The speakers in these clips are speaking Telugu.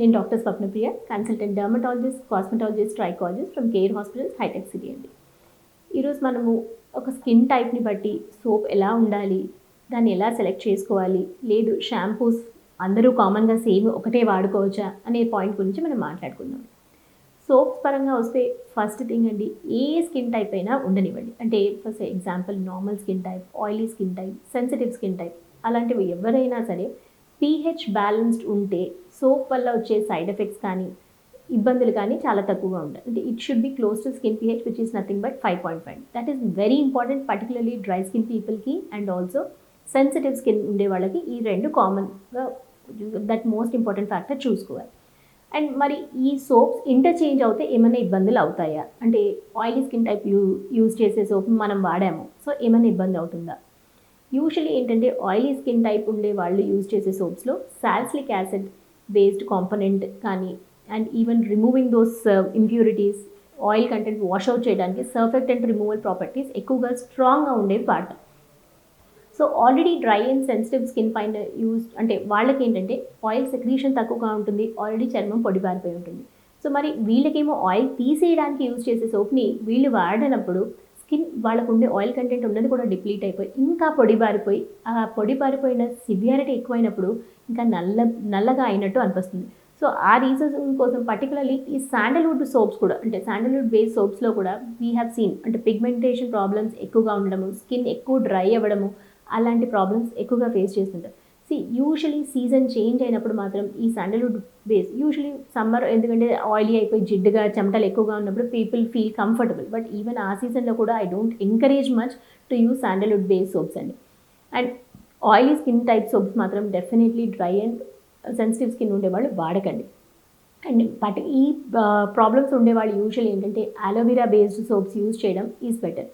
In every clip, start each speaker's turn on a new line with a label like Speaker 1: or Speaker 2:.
Speaker 1: నేను doctor Swapnapriya, consultant dermatologist, cosmetologist, trichologist from Care hospitals, Hitech city అండి. ఈరోజు మనము ఒక స్కిన్ టైప్ని బట్టి సోప్ ఎలా ఉండాలి, దాన్ని ఎలా సెలెక్ట్ చేసుకోవాలి, లేదు షాంపూస్ అందరూ కామన్గా సేమ్ ఒకటే వాడుకోవచ్చా అనే పాయింట్ గురించి మనం మాట్లాడుకుందాం. సోప్స్ పరంగా వస్తే ఫస్ట్ థింగ్ అండి, ఏ స్కిన్ టైప్ అయినా ఉండనివ్వండి. అంటే first example normal skin type, oily skin type, sensitive skin type, అలాంటివి ఎవరైనా సరే పీహెచ్ బ్యాలెన్స్డ్ ఉంటే సోప్ వల్ల వచ్చే సైడ్ ఎఫెక్ట్స్ కానీ ఇబ్బందులు కానీ చాలా తక్కువగా ఉంటాయి. అంటే it should be close to skin pH which is nothing but 5.5. That is very important, particularly dry skin పీపుల్కి అండ్ ఆల్సో సెన్సిటివ్ స్కిన్ ఉండే వాళ్ళకి ఈ రెండు కామన్గా దట్ మోస్ట్ ఇంపార్టెంట్ ఫ్యాక్టర్ చూసుకోవాలి. అండ్ మరి ఈ సోప్స్ ఇంటర్చేంజ్ అవుతే ఏమైనా ఇబ్బందులు అవుతాయా, అంటే ఆయిలీ స్కిన్ టైప్ యూజ్ చేసే సోప్ మనం వాడాము, సో ఏమైనా ఇబ్బంది అవుతుందా? యూజువల్లీ ఏంటంటే ఆయిలీ స్కిన్ టైప్ ఉండే వాళ్ళు యూజ్ చేసే సోప్స్లో సాల్సిలిక్ యాసిడ్ బేస్డ్ కాంపోనెంట్ కానీ and even removing those impurities, oil content wash out చేయడానికి సర్ఫెక్టెంట్ రిమూవల్ ప్రాపర్టీస్ ఎక్కువగా స్ట్రాంగ్గా ఉండేవి వాడతాం. So already dry and sensitive skin పైన యూజ్ అంటే వాళ్ళకి ఏంటంటే ఆయిల్ సెక్రీషన్ తక్కువగా ఉంటుంది, ఆల్రెడీ చర్మం పొడిబారిపోయి ఉంటుంది. సో మరి వీళ్ళకేమో ఆయిల్ తీసేయడానికి యూజ్ చేసే సోప్ని వీళ్ళు వాడినప్పుడు స్కిన్ వాళ్ళకు ఉండే ఆయిల్ కంటెంట్ ఉన్నది కూడా డిప్లీట్ అయిపోయి ఇంకా పొడిబారిపోయి, ఆ పొడిబారిపోయిన సివియారిటీ ఎక్కువైనప్పుడు ఇంకా నల్లగా అయినట్టు అనిపిస్తుంది. సో ఆ రీజన్ కోసం పర్టికులర్లీ ఈ శాండల్వుడ్ సోప్స్ కూడా, అంటే శాండల్వుడ్ బేస్డ్ సోప్స్లో కూడా వీ హ్యావ్ సీన్ అంటే పిగ్మెంటేషన్ ప్రాబ్లమ్స్ ఎక్కువగా ఉండడము, స్కిన్ ఎక్కువ డ్రై అవ్వడము, అలాంటి ప్రాబ్లమ్స్ ఎక్కువగా ఫేస్ చేస్తుంటారు. యూజువలీ సీజన్ చేంజ్ అయినప్పుడు మాత్రం ఈ శాండల్వుడ్ బేస్ యూజువలీ సమ్మర్, ఎందుకంటే ఆయిలీ అయిపోయి జిడ్డుగా చెమటలు ఎక్కువగా ఉన్నప్పుడు people feel comfortable. But even ఆ సీజన్లో కూడా I don't encourage much to use sandalwood base soaps అండి. And oily skin type soaps మాత్రం definitely dry and sensitive skin ఉండేవాళ్ళు వాడకండి. అండ్ బట్ ఈ ప్రాబ్లమ్స్ ఉండేవాళ్ళు యూజువల్ ఏంటంటే అలోవెరా బేస్డ్ సోప్స్ యూజ్ చేయడం is better.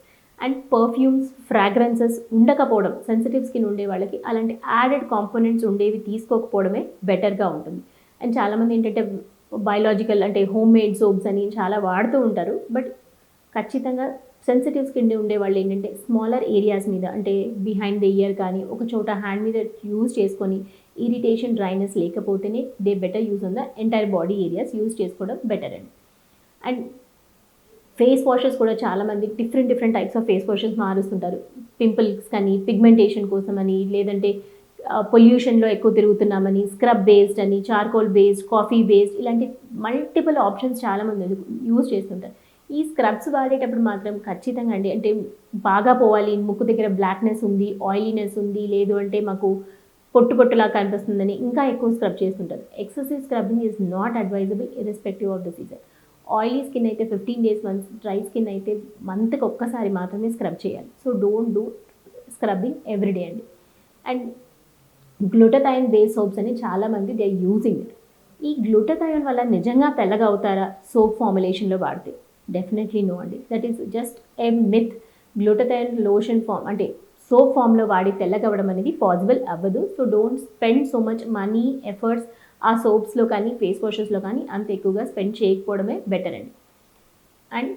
Speaker 1: And perfumes, fragrances ఉండకపోవడం, సెన్సిటివ్ స్కిన్ ఉండే వాళ్ళకి అలాంటి యాడెడ్ కాంపోనెంట్స్ ఉండేవి తీసుకోకపోవడమే బెటర్గా ఉంటుంది. అండ్ చాలామంది ఏంటంటే బయోలాజికల్ అంటే హోమ్ మేడ్ సోప్స్ అని చాలా వాడుతూ ఉంటారు. బట్ ఖచ్చితంగా సెన్సిటివ్ స్కిన్ ఉండే వాళ్ళు ఏంటంటే స్మాలర్ ఏరియాస్ మీద, అంటే బిహైండ్ ద ఇయర్ కానీ ఒక చోట హ్యాండ్ మీద యూజ్ చేసుకొని ఇరిటేషన్, డ్రైనెస్ లేకపోతేనే they better use on the entire body areas use చేసుకోవడం బెటర్ అండి. అండ్ ఫేస్ వాషెస్ కూడా చాలామంది different types of face washes మారుస్తుంటారు. పింపుల్స్ కానీ, పిగ్మెంటేషన్ కోసం అని, లేదంటే పొల్యూషన్లో ఎక్కువ తిరుగుతున్నామని, స్క్రబ్ బేస్డ్ అని, చార్కోల్ బేస్డ్, కాఫీ బేస్డ్, ఇలాంటి మల్టిపుల్ ఆప్షన్స్ చాలామంది యూజ్ చేస్తుంటారు. ఈ స్క్రబ్స్ వాడేటప్పుడు మాత్రం ఖచ్చితంగా అండి, అంటే బాగా పోవాలి, ముక్కు దగ్గర బ్లాక్నెస్ ఉంది, ఆయిలీనెస్ ఉంది, లేదు అంటే మాకు పొట్టులా కనిపిస్తుందని ఇంకా ఎక్కువ స్క్రబ్ చేస్తుంటారు. Excessive scrubbing is not advisable irrespective of the season. Oily skin అయితే 15 days వన్స్, డ్రై స్కిన్ అయితే మంత్కి ఒక్కసారి మాత్రమే స్క్రబ్ చేయాలి. So don't do scrubbing everyday అండి. అండ్ గ్లూటథైన్ బేస్ సోప్స్ అని చాలామంది దే ఆర్ యూజింగ్ ఇట్. ఈ గ్లూటథైన్ వల్ల నిజంగా తెల్లగా అవుతారా సోప్ ఫార్ములేషన్లో వాడితే? డెఫినెట్లీ నో అండి. That is just a myth. Glutathione lotion form అంటే సోప్ ఫామ్లో వాడి తెల్లగవ్వడం అనేది పాసిబుల్ అవ్వదు. So don't spend so much money, efforts ఆ సోప్స్లో కానీ ఫేస్ వాషెస్లో కానీ అంత ఎక్కువగా స్పెండ్ చేయకపోవడమే బెటర్ అండి. అండ్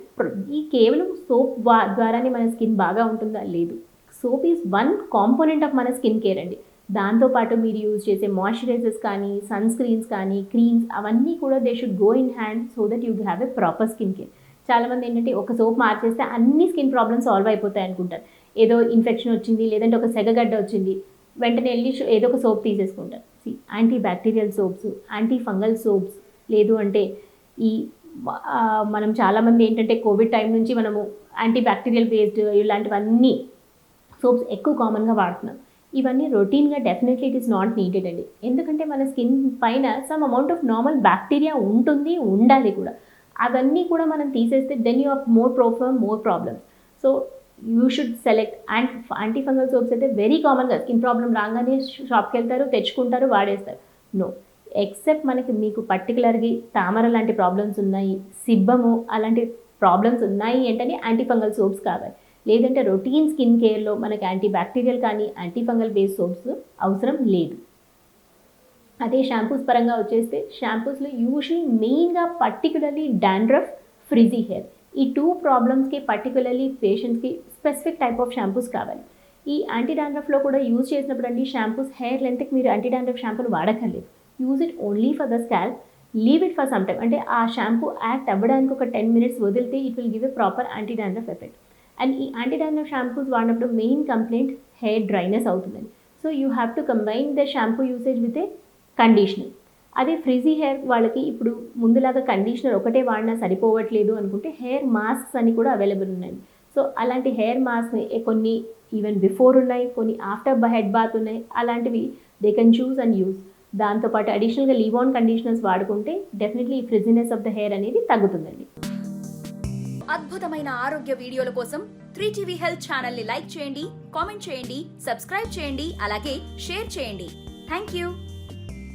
Speaker 1: ఈ కేవలం సోప్ ద్వారానే మన స్కిన్ బాగా ఉంటుందా? లేదు. Soap is one component of మన స్కిన్ కేర్ అండి. దాంతోపాటు మీరు యూజ్ చేసే మాయిశ్చరైజర్స్ కానీ, సన్ స్క్రీన్స్ కానీ, క్రీమ్స్, అవన్నీ కూడా they should go in hand so that you have a proper skin care. చాలామంది ఏంటంటే ఒక సోప్ మార్చేస్తే అన్ని స్కిన్ ప్రాబ్లమ్స్ సాల్వ్ అయిపోతాయి అనుకుంటారు. ఏదో ఇన్ఫెక్షన్ వచ్చింది, లేదంటే ఒక సెగగడ్డ వచ్చింది, వెంటనే వెళ్ళి ఏదో ఒక సోప్ తీసేసుకుంటారు. Anti bacterial soaps, anti fungal soaps, లేదు అంటే ఈ మనం చాలామంది ఏంటంటే కోవిడ్ టైం నుంచి మనము యాంటీ బ్యాక్టీరియల్ బేస్డ్ ఇలాంటివన్నీ సోప్స్ ఎక్కువ కామన్గా వాడుతున్నాం. ఇవన్నీ రొటీన్గా definitely it is not needed అండి. ఎందుకంటే మన స్కిన్ పైన some amount of normal bacteria ఉంటుంది, ఉండాలి కూడా. అవన్నీ కూడా మనం తీసేస్తే then you are more proper more problems. So you should select. And anti fungal soaps అయితే వెరీ కామన్గా స్కిన్ ప్రాబ్లమ్ రాగానే షాప్కి వెళ్తారు, తెచ్చుకుంటారు, వాడేస్తారు. నో, ఎక్సెప్ట్ మీకు పర్టికులర్గా తామర లాంటి ప్రాబ్లమ్స్ ఉన్నాయి, సిబ్బము అలాంటి ప్రాబ్లమ్స్ ఉన్నాయి అంటే యాంటీ ఫంగల్ సోప్స్ కావాలి. లేదంటే రొటీన్ స్కిన్ కేర్లో మనకి యాంటీ బ్యాక్టీరియల్ కానీ యాంటీ ఫంగల్ బేస్డ్ సోప్స్ అవసరం లేదు. అదే షాంపూస్ పరంగా వచ్చేస్తే షాంపూస్లో యూజువల్లీ మెయిన్గా పర్టికులర్లీ డాండ్రఫ్, ఫ్రిజీ హెయిర్, ఈ 2 ప్రాబ్లమ్స్కి పర్టికులర్లీ పేషెంట్స్కి స్పెసిఫిక్ టైప్ ఆఫ్ షాంపూస్ కావాలి. ఈ యాంటీ డాండ్రఫ్లో కూడా యూజ్ చేసినప్పుడు అండి షాంపూస్ హెయిర్ లెంత్కి మీరు యాంటీ డాండ్రఫ్ షాంపూని వాడక్కర్లేదు. Use it only for the scalp. Leave it for some time, అంటే ఆ షాంపూ యాక్ట్ అవ్వడానికి ఒక 10 minutes వదిలితే it will give a proper anti dandruff effect. And ఈ యాంటీ డాండ్రఫ్ షాంపూస్ వాడినప్పుడు మెయిన్ కంప్లైంట్ హెయిర్ డ్రైనెస్ అవుతుందండి. So you have to combine the shampoo usage with a conditioner. అదే ఫ్రిజీ హెయిర్ వాళ్ళకి ఇప్పుడు ముందులాగా కండిషనర్ ఒకటే వాడినా సరిపోవట్లేదు అనుకుంటే హెయిర్ మాస్క్స్ అని కూడా అవైలబుల్ ఉన్నాయి. సో అలాంటి హెయిర్ మాస్క్ని కొన్ని ఈవెన్ బిఫోర్ ఉన్నాయి, కొన్ని ఆఫ్టర్ హెడ్ బాత్ ఉన్నాయి. అలాంటివి they can choose and use. దాంతోపాటు అడిషనల్గా లీవ్ ఆన్ కండిషనర్స్ వాడుకుంటే డెఫినెట్లీ ఈ ఫ్రిజినెస్ ఆఫ్ ద హెయిర్ అనేది తగ్గుతుందండి.
Speaker 2: అద్భుతమైన ఆరోగ్య వీడియోల కోసం 3TV హెల్త్ ఛానల్ ని లైక్ చేయండి, కామెంట్ చేయండి, సబ్స్క్రైబ్ చేయండి, అలాగే షేర్ చేయండి. Thank you.